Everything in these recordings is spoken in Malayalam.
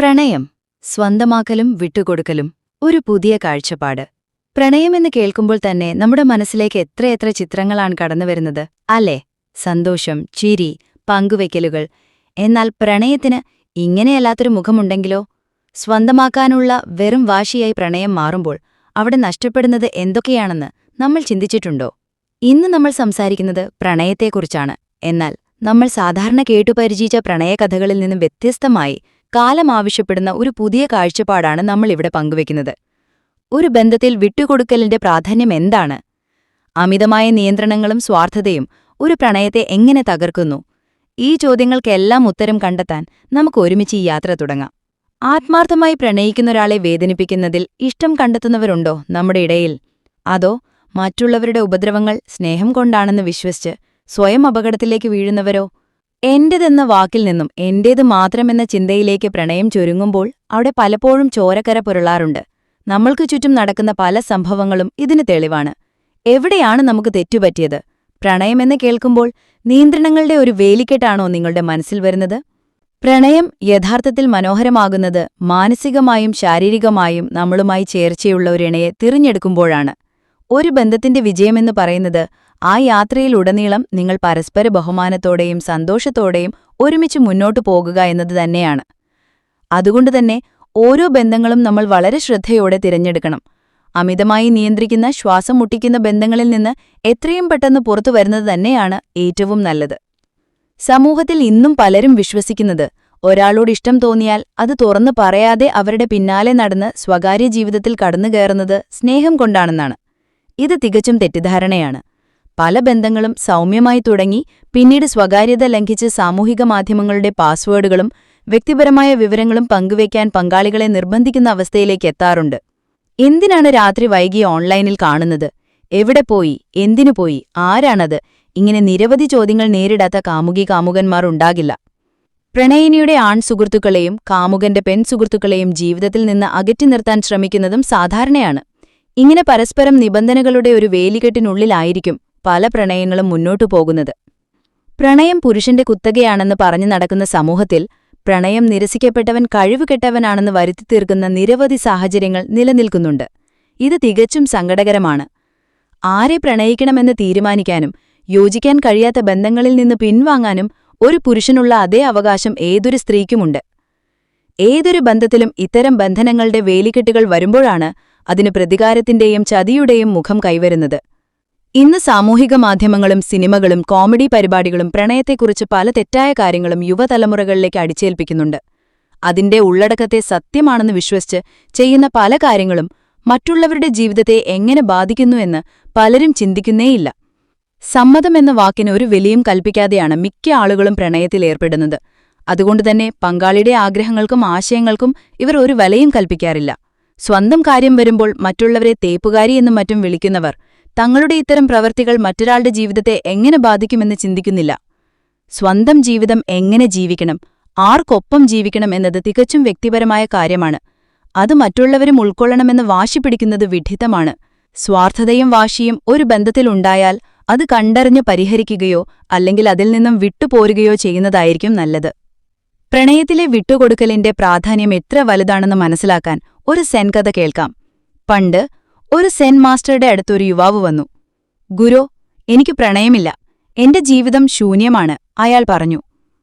പ്രണയം, സ്വന്തമാക്കലും വിട്ടുകൊടുക്കലും, ഒരു പുതിയ കാഴ്ചപ്പാട്. പ്രണയമെന്ന് കേൾക്കുമ്പോൾ തന്നെ നമ്മുടെ മനസ്സിലേക്ക് എത്രയെത്ര ചിത്രങ്ങളാണ് കടന്നുവരുന്നത്, അല്ലേ? സന്തോഷം, ചിരി, പങ്കുവെക്കലുകൾ. എന്നാൽ പ്രണയത്തിന് ഇങ്ങനെയല്ലാത്തൊരു മുഖമുണ്ടെങ്കിലോ? സ്വന്തമാക്കാനുള്ള വെറും വാശിയായി പ്രണയം മാറുമ്പോൾ അവിടെ നഷ്ടപ്പെടുന്നത് എന്തൊക്കെയാണെന്ന് നമ്മൾ ചിന്തിച്ചിട്ടുണ്ടോ? ഇന്ന് നമ്മൾ സംസാരിക്കുന്നത് പ്രണയത്തെക്കുറിച്ചാണ്. എന്നാൽ നമ്മൾ സാധാരണ കേട്ടുപരിചയിച്ച പ്രണയകഥകളിൽ നിന്നും വ്യത്യസ്തമായി കാലം ആവശ്യപ്പെടുന്ന ഒരു പുതിയ കാഴ്ചപ്പാടാണ് നമ്മളിവിടെ പങ്കുവെക്കുന്നത്. ഒരു ബന്ധത്തിൽ വിട്ടുകൊടുക്കലിന്റെ പ്രാധാന്യം എന്താണ്? അമിതമായ നിയന്ത്രണങ്ങളും സ്വാർത്ഥതയും ഒരു പ്രണയത്തെ എങ്ങനെ തകർക്കുന്നു? ഈ ചോദ്യങ്ങൾക്കെല്ലാം ഉത്തരം കണ്ടെത്താൻ നമുക്ക് ഒരുമിച്ച് ഈ യാത്ര തുടങ്ങാം. ആത്മാർത്ഥമായി പ്രണയിക്കുന്നൊരാളെ വേദനിപ്പിക്കുന്നതിൽ ഇഷ്ടം കണ്ടെത്തുന്നവരുണ്ടോ നമ്മുടെ ഇടയിൽ? അതോ മറ്റുള്ളവരുടെ ഉപദ്രവങ്ങൾ സ്നേഹം കൊണ്ടാണെന്ന് വിശ്വസിച്ച് സ്വയം അപകടത്തിലേക്ക് വീഴുന്നവരോ? എന്റേതെന്ന വാക്കിൽ നിന്നും എന്റേത് മാത്രമെന്ന ചിന്തയിലേക്ക് പ്രണയം ചുരുങ്ങുമ്പോൾ അവിടെ പലപ്പോഴും ചോരക്കര പുരളാറുണ്ട്. നമ്മൾക്ക് ചുറ്റും നടക്കുന്ന പല സംഭവങ്ങളും ഇതിന് തെളിവാണ്. എവിടെയാണ് നമുക്ക് തെറ്റുപറ്റിയത്? പ്രണയമെന്ന് കേൾക്കുമ്പോൾ നിയന്ത്രണങ്ങളുടെ ഒരു വേലിക്കെട്ടാണോ നിങ്ങളുടെ മനസ്സിൽ വരുന്നത്? പ്രണയം യഥാർത്ഥത്തിൽ മനോഹരമാകുന്നത് മാനസികമായും ശാരീരികമായും നമ്മളുമായി ചേർച്ചയുള്ള ഒരിണയെ തിരഞ്ഞെടുക്കുമ്പോഴാണ്. ഒരു ബന്ധത്തിന്റെ വിജയമെന്ന് പറയുന്നത് ആ യാത്രയിലുടനീളം നിങ്ങൾ പരസ്പര ബഹുമാനത്തോടെയും സന്തോഷത്തോടെയും ഒരുമിച്ച് മുന്നോട്ടു പോകുക എന്നത് തന്നെയാണ്. അതുകൊണ്ടുതന്നെ ഓരോ ബന്ധങ്ങളും നമ്മൾ വളരെ ശ്രദ്ധയോടെ തിരഞ്ഞെടുക്കണം. അമിതമായി നിയന്ത്രിക്കുന്ന, ശ്വാസം മുട്ടിക്കുന്ന ബന്ധങ്ങളിൽ നിന്ന് എത്രയും പെട്ടെന്ന് പുറത്തു വരുന്നത് തന്നെയാണ് ഏറ്റവും നല്ലത്. സമൂഹത്തിൽ ഇന്നും പലരും വിശ്വസിക്കുന്നത് ഒരാളോട് ഇഷ്ടം തോന്നിയാൽ അത് തുറന്നു പറയാതെ അവരുടെ പിന്നാലെ നടന്ന് സ്വകാര്യ ജീവിതത്തിൽ കടന്നുകയറുന്നത് സ്നേഹം കൊണ്ടാണെന്നാണ്. ഇത് തികച്ചും തെറ്റിദ്ധാരണയാണ്. പല ബന്ധങ്ങളും സൗമ്യമായി തുടങ്ങി പിന്നീട് സ്വകാര്യത ലംഘിച്ച് സാമൂഹിക മാധ്യമങ്ങളുടെ പാസ്വേഡുകളും വ്യക്തിപരമായ വിവരങ്ങളും പങ്കുവയ്ക്കാൻ പങ്കാളികളെ നിർബന്ധിക്കുന്ന അവസ്ഥയിലേക്ക് എത്താറുണ്ട്. എന്തിനാണ് രാത്രി വൈകി ഓൺലൈനിൽ കാണുന്നത്? എവിടെ പോയി? എന്തിനു പോയി? ആരാണത്? ഇങ്ങനെ നിരവധി ചോദ്യങ്ങൾ നേരിടാത്ത കാമുകന്മാർ ഉണ്ടാകില്ല. പ്രണയിനിയുടെ ആൺസുഹൃത്തുക്കളെയും കാമുകന്റെ പെൺസുഹൃത്തുക്കളെയും ജീവിതത്തിൽ നിന്ന് അകറ്റി നിർത്താൻ ശ്രമിക്കുന്നതും സാധാരണയാണ്. ഇങ്ങനെ പരസ്പരം നിബന്ധനകളുടെ ഒരു വേലികെട്ടിനുള്ളിലായിരിക്കും പല പ്രണയങ്ങളും മുന്നോട്ടു പോകുന്നത്. പ്രണയം പുരുഷന്റെ കുത്തകയാണെന്ന് പറഞ്ഞു നടക്കുന്ന സമൂഹത്തിൽ പ്രണയം നിരസിക്കപ്പെട്ടവൻ കഴിവുകെട്ടവനാണെന്ന് വരുത്തിത്തീർക്കുന്ന നിരവധി സാഹചര്യങ്ങൾ നിലനിൽക്കുന്നുണ്ട്. ഇത് തികച്ചും സങ്കടകരമാണ്. ആരെ പ്രണയിക്കണമെന്ന് തീരുമാനിക്കാനും യോജിക്കാൻ കഴിയാത്ത ബന്ധങ്ങളിൽ നിന്ന് പിൻവാങ്ങാനും ഒരു പുരുഷനുള്ള അതേ അവകാശം ഏതൊരു സ്ത്രീക്കുമുണ്ട്. ഏതൊരു ബന്ധത്തിലും ഇത്തരം ബന്ധനങ്ങളുടെ വേലികെട്ടുകൾ വരുമ്പോഴാണ് അതിന് പ്രതികാരത്തിന്റെയും ചതിയുടെയും മുഖം കൈവരുന്നത്. ഇന്ന് സാമൂഹിക മാധ്യമങ്ങളും സിനിമകളും കോമഡി പരിപാടികളും പ്രണയത്തെക്കുറിച്ച് പല തെറ്റായ കാര്യങ്ങളും യുവതലമുറകളിലേക്ക് അടിച്ചേൽപ്പിക്കുന്നുണ്ട്. അതിന്റെ ഉള്ളടക്കത്തെ സത്യമാണെന്ന് വിശ്വസിച്ച് ചെയ്യുന്ന പല കാര്യങ്ങളും മറ്റുള്ളവരുടെ ജീവിതത്തെ എങ്ങനെ ബാധിക്കുന്നുവെന്ന് പലരും ചിന്തിക്കുന്നേയില്ല. സമ്മതമെന്ന വാക്കിന് ഒരു വിലയും കൽപ്പിക്കാതെയാണ് മിക്ക ആളുകളും പ്രണയത്തിൽ ഏർപ്പെടുന്നത്. അതുകൊണ്ടുതന്നെ പങ്കാളിയുടെ ആഗ്രഹങ്ങൾക്കും ആശയങ്ങൾക്കും ഇവർ ഒരു വിലയും കൽപ്പിക്കാറില്ല. സ്വന്തം കാര്യം വരുമ്പോൾ മറ്റുള്ളവരെ തേപ്പുകാരി എന്നും മറ്റും വിളിക്കുന്നവർ തങ്ങളുടെ ഇത്തരം പ്രവൃത്തികൾ മറ്റൊരാളുടെ ജീവിതത്തെ എങ്ങനെ ബാധിക്കുമെന്ന് ചിന്തിക്കുന്നില്ല. സ്വന്തം ജീവിതം എങ്ങനെ ജീവിക്കണം, ആർക്കൊപ്പം ജീവിക്കണം എന്നത് തികച്ചും വ്യക്തിപരമായ കാര്യമാണ്. അത് മറ്റുള്ളവരും ഉൾക്കൊള്ളണമെന്ന് വാശി പിടിക്കുന്നത് വിഡ്ഢിത്തമാണ്. സ്വാർത്ഥതയും വാശിയും ഒരു ബന്ധത്തിലുണ്ടായാൽ അത് കണ്ടറിഞ്ഞ് പരിഹരിക്കുകയോ അല്ലെങ്കിൽ അതിൽ നിന്നും വിട്ടുപോരുകയോ ചെയ്യുന്നതായിരിക്കും നല്ലത്. പ്രണയത്തിലെ വിട്ടുകൊടുക്കലിന്റെ പ്രാധാന്യം എത്ര വലുതാണെന്ന് മനസ്സിലാക്കാൻ ഒരു സെൻ കഥ കേൾക്കാം. പണ്ട് ഒരു സെൻ മാസ്റ്ററുടെ അടുത്തൊരു യുവാവ് വന്നു. ഗുരോ, എനിക്ക് പ്രണയമില്ല, എന്റെ ജീവിതം ശൂന്യമാണ്, അയാൾ പറഞ്ഞു.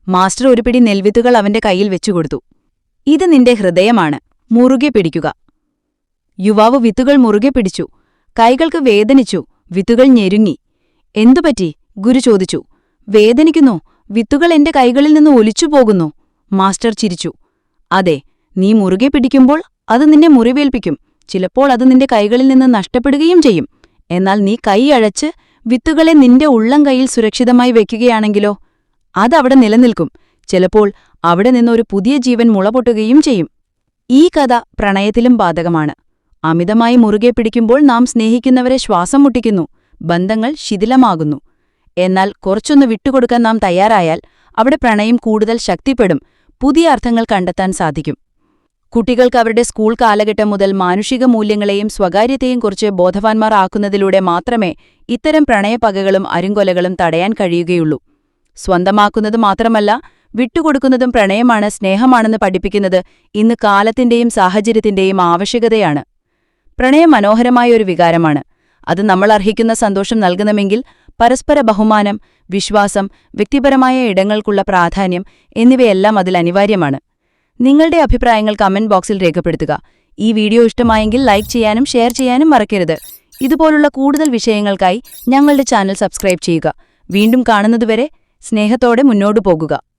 മാസ്റ്റർ ഒരു പിടി നെൽവിത്തുകൾ അവന്റെ കയ്യിൽ വെച്ചുകൊടുത്തു. ഇത് നിന്റെ ഹൃദയമാണ്, മുറുകെ പിടിക്കുക. യുവാവ് വിത്തുകൾ മുറുകെ പിടിച്ചു. കൈകൾക്ക് വേദനിച്ചു, വിത്തുകൾ ഞെരുങ്ങി. എന്തുപറ്റി? ഗുരു ചോദിച്ചു. വേദനിക്കുന്നോ? വിത്തുകൾ എന്റെ കൈകളിൽ നിന്ന് ഒലിച്ചുപോകുന്നു. മാസ്റ്റർ ചിരിച്ചു. അതെ, നീ മുറുകെ പിടിക്കുമ്പോൾ അത് നിന്നെ മുറിവേൽപ്പിക്കും. ചിലപ്പോൾ അത് നിന്റെ കൈകളിൽ നിന്ന് നഷ്ടപ്പെടുകയും ചെയ്യും. എന്നാൽ നീ കൈ അഴച്ച് വിത്തുകളെ നിന്റെ ഉള്ളം കൈയിൽ സുരക്ഷിതമായി വെക്കുകയാണെങ്കിലോ അതവിടെ നിലനിൽക്കും. ചിലപ്പോൾ അവിടെ നിന്നൊരു പുതിയ ജീവൻ മുളപൊട്ടുകയും ചെയ്യും. ഈ കഥ പ്രണയത്തിലും ബാധകമാണ്. അമിതമായി മുറുകെ പിടിക്കുമ്പോൾ നാം സ്നേഹിക്കുന്നവരെ ശ്വാസം മുട്ടിക്കുന്നു, ബന്ധങ്ങൾ ശിഥിലമാകുന്നു. എന്നാൽ കുറച്ചൊന്ന് വിട്ടുകൊടുക്കാൻ നാം തയ്യാറായാൽ അവിടെ പ്രണയം കൂടുതൽ ശക്തിപ്പെടും, പുതിയ അർത്ഥങ്ങൾ കണ്ടെത്താൻ സാധിക്കും. കുട്ടികൾക്ക് അവരുടെ സ്കൂൾ കാലഘട്ടം മുതൽ മാനുഷിക മൂല്യങ്ങളെയും സ്വകാര്യതയും കുറിച്ച് ബോധവാന്മാർ ആക്കുന്നതിലൂടെ മാത്രമേ ഇത്തരം പ്രണയപ്പകകളും അരുങ്കൊലകളും തടയാൻ കഴിയുകയുള്ളൂ. സ്വന്തമാക്കുന്നത് മാത്രമല്ല, വിട്ടുകൊടുക്കുന്നതും പ്രണയമാണ്, സ്നേഹമാണെന്ന് പഠിപ്പിക്കുന്നത് ഇന്ന് കാലത്തിന്റെയും സാഹചര്യത്തിന്റെയും ആവശ്യകതയാണ്. പ്രണയം മനോഹരമായ ഒരു വികാരമാണ്. അത് നമ്മൾ അർഹിക്കുന്ന സന്തോഷം നൽകണമെങ്കിൽ പരസ്പര ബഹുമാനം, വിശ്വാസം, വ്യക്തിപരമായ ഇടങ്ങൾക്കുള്ള പ്രാധാന്യം എന്നിവയെല്ലാം അതിൽ അനിവാര്യമാണ്. നിങ്ങളുടെ അഭിപ്രായങ്ങൾ കമന്റ് ബോക്സിൽ രേഖപ്പെടുത്തുക. ഈ വീഡിയോ ഇഷ്ടമായെങ്കിൽ ലൈക്ക് ചെയ്യാനും ഷെയർ ചെയ്യാനും മറക്കരുത്. ഇതുപോലുള്ള കൂടുതൽ വിഷയങ്ങൾക്കായി ഞങ്ങളുടെ ചാനൽ സബ്സ്ക്രൈബ് ചെയ്യുക. വീണ്ടും കാണുന്നതുവരെ സ്നേഹത്തോടെ മുന്നോട്ടു പോകുക.